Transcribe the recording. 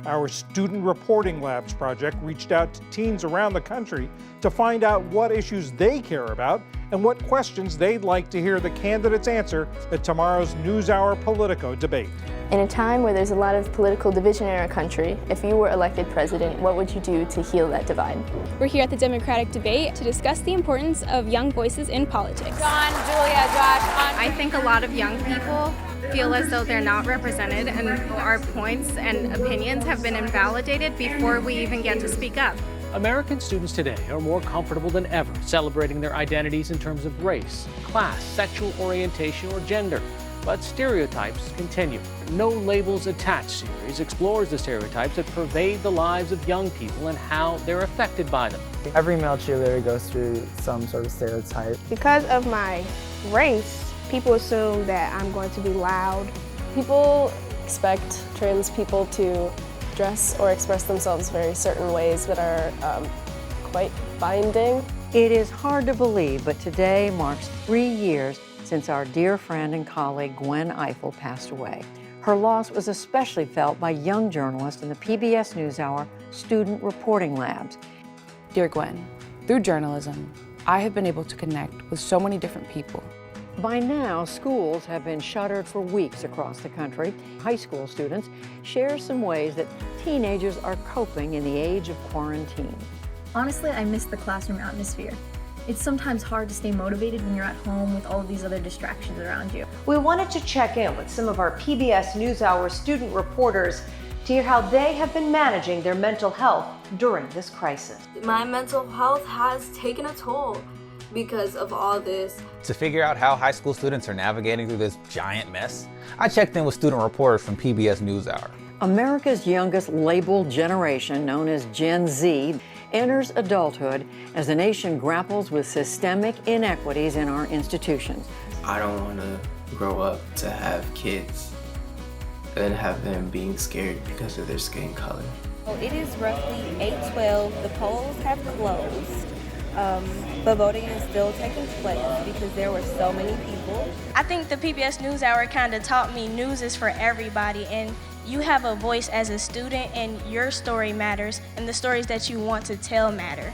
Our Student Reporting Labs project reached out to teens around the country to find out what issues they care about and what questions they'd like to hear the candidates answer at tomorrow's NewsHour Politico debate. In a time where there's a lot of political division in our country, if you were elected president, what would you do to heal that divide? We're here at the Democratic debate to discuss the importance of young voices in politics. John, Julia, Josh, I think a lot of young people feel as though they're not represented and our points and opinions have been invalidated before we even get to speak up. American students today are more comfortable than ever celebrating their identities in terms of race, class, sexual orientation, or gender. But stereotypes continue. No Labels Attached series explores the stereotypes that pervade the lives of young people and how they're affected by them. Every male cheerleader goes through some sort of stereotype. Because of my race, people assume that I'm going to be loud. People expect trans people to dress or express themselves very certain ways that are quite binding. It is hard to believe, but today marks 3 years since our dear friend and colleague Gwen Ifill passed away. Her loss was especially felt by young journalists in the PBS NewsHour Student Reporting Labs. Dear Gwen, through journalism, I have been able to connect with so many different people. By now, schools have been shuttered for weeks across the country. High school students share some ways that teenagers are coping in the age of quarantine. Honestly, I miss the classroom atmosphere. It's sometimes hard to stay motivated when you're at home with all of these other distractions around you. We wanted to check in with some of our PBS NewsHour student reporters to hear how they have been managing their mental health during this crisis. My mental health has taken a toll because of all this. To figure out how high school students are navigating through this giant mess, I checked in with student reporters from PBS NewsHour. America's youngest labeled generation, known as Gen Z, enters adulthood as the nation grapples with systemic inequities in our institutions. I don't want to grow up to have kids and have them being scared because of their skin color. Well, it is roughly 8:12. The polls have closed. But voting is still taking place because there were so many people. I think the PBS NewsHour kind of taught me news is for everybody, and you have a voice as a student, and your story matters, and the stories that you want to tell matter.